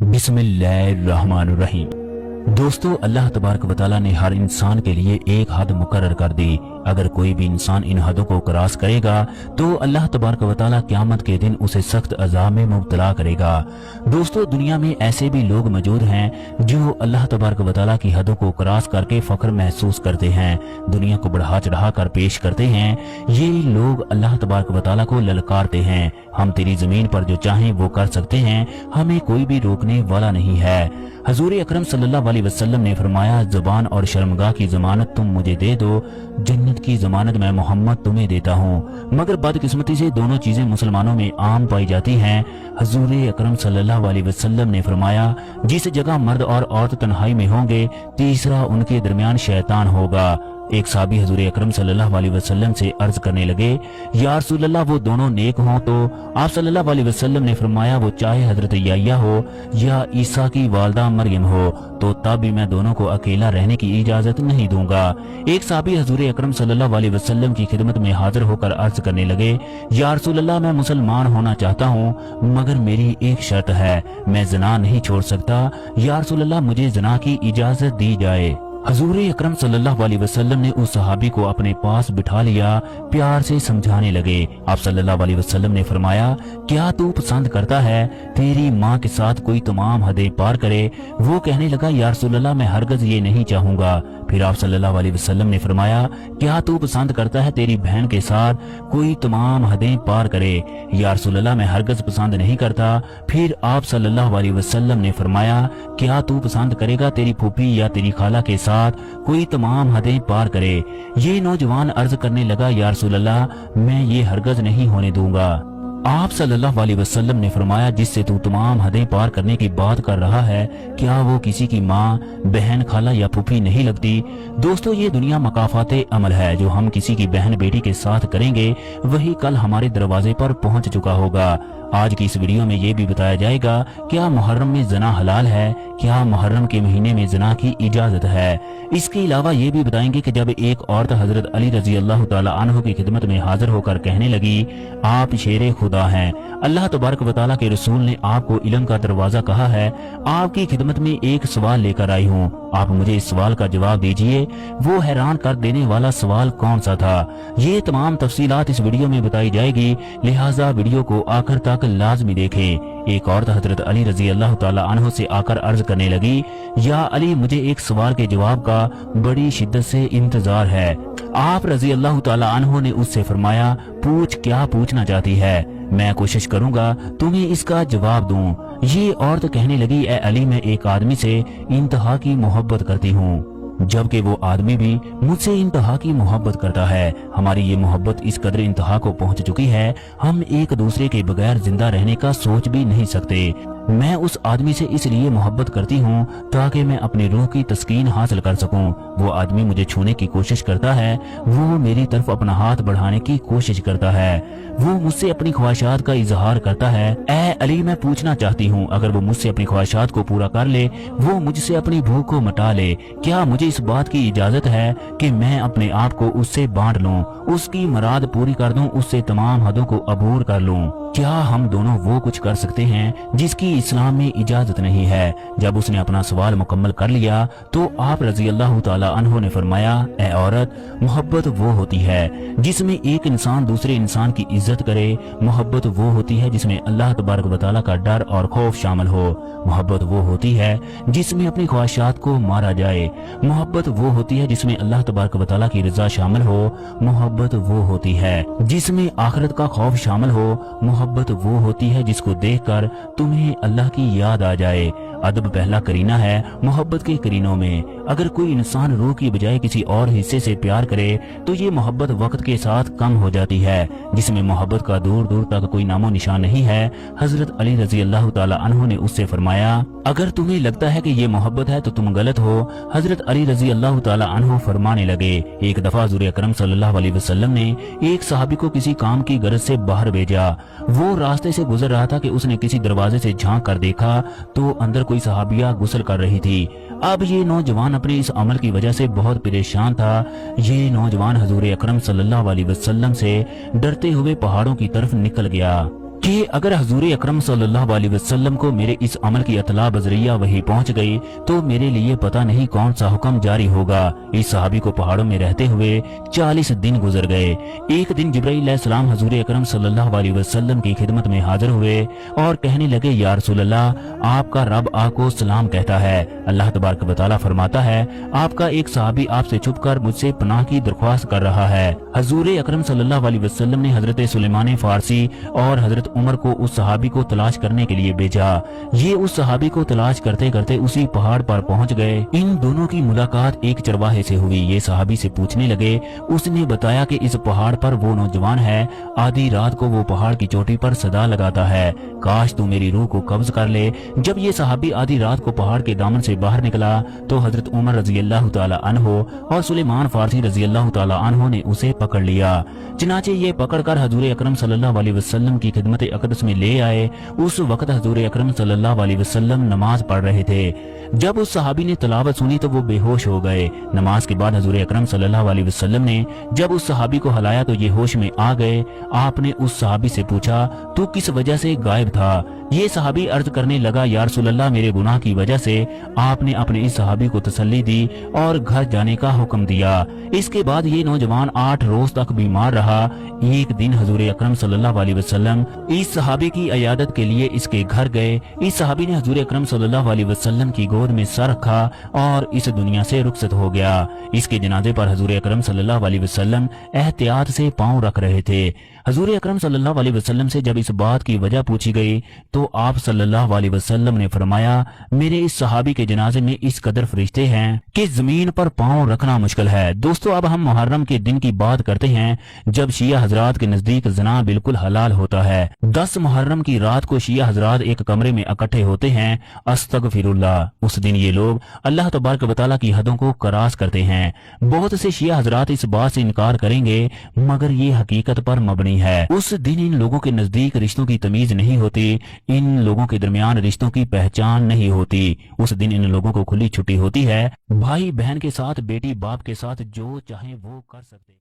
बिस्मिल्लाहिर्रहमानिर्रहीम। दोस्तों, अल्लाह तबारक व तआला ने हर इंसान के लिए एक हद मुकर्रर कर दी। अगर कोई भी इंसान इन हदों को क्रॉस करेगा तो अल्लाह तबारक व तआला क़यामत के दिन उसे सख्त अज़ाब में मुब्तला करेगा। दोस्तों, दुनिया में ऐसे भी लोग मौजूद हैं जो अल्लाह तबारक व तआला की हदों को क्रॉस करके फख्र महसूस करते हैं, दुनिया को बढ़ा चढ़ा कर पेश करते हैं। ये लोग अल्लाह तबारक व तआला को ललकारते हैं, हम तेरी जमीन पर जो चाहें वो कर सकते हैं, हमें कोई भी रोकने वाला नहीं है। हजूर अकरम सल्लल्लाहु अलैहि वसल्लम ने फरमाया, जुबान और शर्मगाह की जमानत तुम मुझे दे दो, जन्नत की जमानत मैं मोहम्मद तुम्हें देता हूँ। मगर बदकिस्मती से दोनों चीजें मुसलमानों में आम पाई जाती हैं। हजूर अकरम सल्लल्लाहु अलैहि वसल्लम ने फरमाया, जिस जगह मर्द और औरत तन्हाई में होंगे, तीसरा उनके दरमियान शैतान होगा। एक साहबी हजूर अकरम सल्लल्लाहु अलैहि वसल्लम से अर्ज करने लगे, या रसूल अल्लाह, वो दोनों नेक हों तो? आप सल्लल्लाहु अलैहि वसल्लम ने फरमाया, वो चाहे हजरत याह्या हो या ईसा की वालदा मरियम हो, तो तब भी मैं दोनों को अकेला रहने की इजाजत नहीं दूंगा। एक साहबी हजूर अकरम सल्लल्लाहु अलैहि वसल्लम की खिदमत में हाजिर होकर अर्ज करने लगे, या रसूल अल्लाह, मैं मुसलमान होना चाहता हूँ, मगर मेरी एक शर्त है, मैं ज़िना नहीं छोड़ सकता। या रसूल अल्लाह, मुझे ज़िना की इजाजत दी जाए। हजूर अकरम सल्लल्लाहु अलैहि वसल्लम ने उस सहाबी को अपने पास बिठा लिया, प्यार से समझाने लगे। आप सल्लल्लाहु अलैहि वसल्लम ने फरमाया, क्या तू पसंद करता है तेरी माँ के साथ कोई तमाम हदें पार करे? वो कहने लगा, या रसूल अल्लाह, मैं हरगज ये नहीं चाहूंगा। फिर आप सल्लल्लाहु अलैहि वसल्लम ने फरमाया, क्या तू पसंद करता है तेरी बहन के साथ कोई तमाम हदें पार करे? या रसूल अल्लाह, मैं हरगज पसंद नहीं करता। फिर आप सल्लल्लाहु अलैहि वसल्लम ने फरमाया, क्या तू पसंद करेगा तेरी फूफी या तेरी खाला के साथ कोई तमाम हदें पार करे? ये नौजवान अर्ज करने लगा, या रसूल अल्लाह, मैं ये हरगज नहीं होने दूंगा। आप सल्लल्लाहु अलैहि वसल्लम ने फरमाया, जिससे तू तमाम हदें पार करने की बात कर रहा है, क्या वो किसी की माँ, बहन, खाला या फूफी नहीं लगती? दोस्तों, ये दुनिया मकाफाते अमल है। जो हम किसी की बहन बेटी के साथ करेंगे वही कल हमारे दरवाजे पर पहुंच चुका होगा। आज की इस वीडियो में ये भी बताया जाएगा, क्या मुहर्रम में ज़िना हलाल है, क्या मुहर्रम के महीने में ज़िना की इजाजत है। इसके अलावा ये भी बताएंगे कि जब एक औरत हजरत अली रजी अल्लाह तआला अन्हु की खिदमत में हाजिर होकर कहने लगी, आप शेरे खुदा हैं, अल्लाह तबारक व तआला के रसूल ने आपको इल्म का दरवाजा कहा है, आपकी खिदमत में एक सवाल लेकर आई हूँ, आप मुझे इस सवाल का जवाब दीजिए। वो हैरान कर देने वाला सवाल कौन सा था? ये तमाम तफसीलात इस वीडियो में बताई जाएगी, लिहाजा वीडियो को आखिर तक लाजमी देखें। एक औरत हजरत अली रजी अल्लाह तआला अन्हु से आकर अर्ज करने लगी, या अली, मुझे एक सवाल के जवाब का बड़ी शिद्दत से इंतजार है। आप रजी अल्लाह तआला अन्हु ने उससे फरमाया, पूछ, क्या पूछना चाहती है, मैं कोशिश करूंगा तुम्हें इसका जवाब दूं। ये औरत कहने लगी, ए अली, मैं एक आदमी से इंतहा की मोहब्बत करती हूँ, जबकि वो आदमी भी मुझसे इंतहा की मोहब्बत करता है। हमारी ये मोहब्बत इस कदर इंतहा को पहुंच चुकी है, हम एक दूसरे के बगैर जिंदा रहने का सोच भी नहीं सकते। मैं उस आदमी से इसलिए मोहब्बत करती हूँ ताकि मैं अपनी रूह की तस्कीन हासिल कर सकूं। वो आदमी मुझे छूने की कोशिश करता है, वो मेरी तरफ अपना हाथ बढ़ाने की कोशिश करता है, वो मुझसे अपनी ख्वाहिशात का इजहार करता है। ए अली, मैं पूछना चाहती हूँ, अगर वो मुझसे अपनी ख्वाहिशात को पूरा कर ले, वो मुझसे अपनी भूख को मिटा ले, क्या मुझे इस बात की इजाजत है कि मैं अपने आप को उससे बांट लूं, उसकी मुराद पूरी कर दूं, उससे तमाम हदों को अबूर कर लूं? क्या हम दोनों वो कुछ कर सकते हैं जिसकी इस्लाम में इजाजत नहीं है? जब उसने अपना सवाल मुकम्मल कर लिया तो आप रजी अल्लाह तआला अन्हु ने फरमाया, ए औरत, मोहब्बत वो होती है जिसमें एक इंसान दूसरे इंसान की इज्जत करे। मोहब्बत वो होती है जिसमें अल्लाह तबारक व तआला का डर और खौफ शामिल हो। मोहब्बत वो होती है जिसमें अपनी ख्वाहिशात को मारा जाए। मोहब्बत वो होती है जिसमें अल्लाह तबारक व तआला की रजा शामिल हो। मोहब्बत वो होती है जिसमें आखिरत का खौफ शामिल हो। मोहब्बत वो होती है जिसको देखकर तुम्हें अल्लाह की याद आ जाए। अदब पहला करीना है मोहब्बत के करीनों में। अगर कोई इंसान रूह की बजाय किसी और हिस्से से प्यार करे तो ये मोहब्बत वक्त के साथ कम हो जाती है। जिसमें मोहब्बत का दूर दूर तक कोई नामो निशान नहीं है, हजरत अली रजी अल्लाह तआला अन्हु ने उससे फरमाया, अगर तुम्हें लगता है कि ये मोहब्बत है तो तुम गलत हो। हजरत अली रजी अल्लाह तआला अन्हु फरमाने लगे, एक दफा हुजूर अकरम सल्लल्लाहु अलैहि वसल्लम ने एक सहाबी को किसी काम की गरज से बाहर भेजा। वो रास्ते से गुजर रहा था कि उसने किसी दरवाजे से झांक कर देखा तो अंदर कोई सहाबिया गुस्ल कर रही थी। अब ये नौजवान अपने इस अमल की वजह से बहुत परेशान था। ये नौजवान हजूर अकरम सल्लल्लाहु अलैहि वसल्लम से डरते हुए पहाड़ों की तरफ निकल गया। کہ اگر حضور اکرم صلی اللہ علیہ وسلم کو میرے اس عمل کی اطلاع بذریعہ وہی پہنچ گئی تو میرے لیے پتہ نہیں کون سا حکم جاری ہوگا۔ اس صحابی کو پہاڑوں میں رہتے ہوئے 40 دن گزر گئے۔ ایک دن جبرائیل علیہ السلام حضور اکرم صلی اللہ علیہ وسلم کی خدمت میں حاضر ہوئے اور کہنے لگے، یا رسول اللہ، آپ کا رب آپ کو سلام کہتا ہے۔ اللہ تبارک و تعالیٰ فرماتا ہے، آپ کا ایک صحابی آپ سے چھپ کر مجھ سے پناہ کی درخواست کر رہا ہے۔ حضور اکرم صلی اللہ علیہ وسلم نے حضرت سلیمان فارسی اور حضرت عمر کو اس صحابی کو تلاش کرنے کے لیے بھیجا۔ یہ اس صحابی کو تلاش کرتے کرتے اسی پہاڑ پر پہنچ گئے۔ ان دونوں کی ملاقات ایک چرواہے سے ہوئی۔ یہ صحابی سے پوچھنے لگے، اس نے بتایا کہ اس پہاڑ پر وہ نوجوان ہے، آدھی رات کو وہ پہاڑ کی چوٹی پر صدا لگاتا ہے، کاش تو میری روح کو قبض کر لے۔ جب یہ صحابی آدھی رات کو پہاڑ کے دامن سے باہر نکلا تو حضرت عمر رضی اللہ تعالی عنہ اور سلیمان فارسی رضی اللہ تعالی عنہ نے اسے پکڑ لیا۔ چنانچہ یہ پکڑ کر حضور اکرم صلی اللہ علیہ وسلم کی خدمت اقدس میں لے آئے۔ اس وقت حضور اکرم صلی اللہ علیہ وسلم نماز پڑھ رہے تھے۔ جب اس صحابی نے تلاوت سنی تو وہ بے ہوش ہو گئے۔ نماز کے بعد حضور اکرم صلی اللہ علیہ وسلم نے جب اس صحابی کو ہلایا تو یہ ہوش میں آ گئے۔ آپ نے اس صحابی سے پوچھا، تو کس وجہ سے غائب تھا؟ یہ صحابی عرض کرنے لگا، یا رسول اللہ، میرے گناہ کی وجہ سے۔ آپ نے اپنے اس صحابی کو تسلی دی اور گھر جانے کا حکم دیا۔ اس کے بعد یہ نوجوان 8 روز تک بیمار رہا۔ ایک دن حضور اکرم صلی اللہ علیہ وسلم اس صحابی کی عیادت کے لیے اس کے گھر گئے۔ اس صحابی نے حضور اکرم صلی اللہ علیہ وسلم کی گود میں سر رکھا اور اس دنیا سے رخصت ہو گیا۔ اس کے جنازے پر حضور اکرم صلی اللہ علیہ وسلم احتیاط سے پاؤں رکھ رہے تھے۔ حضور اکرم صلی اللہ علیہ وسلم سے جب اس بات کی وجہ پوچھی گئی تو آپ صلی اللہ علیہ وسلم نے فرمایا، میرے اس صحابی کے جنازے میں اس قدر فرشتے ہیں کہ زمین پر پاؤں رکھنا مشکل ہے۔ دوستو، اب ہم محرم کے دن کی بات کرتے ہیں جب شیعہ حضرات کے نزدیک زنا بالکل حلال ہوتا ہے۔ 10 محرم کی رات کو شیعہ حضرات ایک کمرے میں اکٹھے ہوتے ہیں۔ استغفر اللہ۔ اس دن یہ لوگ اللہ تبارک و تعالیٰ کی حدوں کو کراس کرتے ہیں۔ بہت سے شیعہ حضرات اس بات سے انکار کریں گے مگر یہ حقیقت پر مبنی ہے۔ اس دن ان لوگوں کے نزدیک رشتوں کی تمیز نہیں ہوتی، ان لوگوں کے درمیان رشتوں کی پہچان نہیں ہوتی۔ اس دن ان لوگوں کو کھلی چھٹی ہوتی ہے، بھائی بہن کے ساتھ، بیٹی باپ کے ساتھ جو چاہیں وہ کر سکتے۔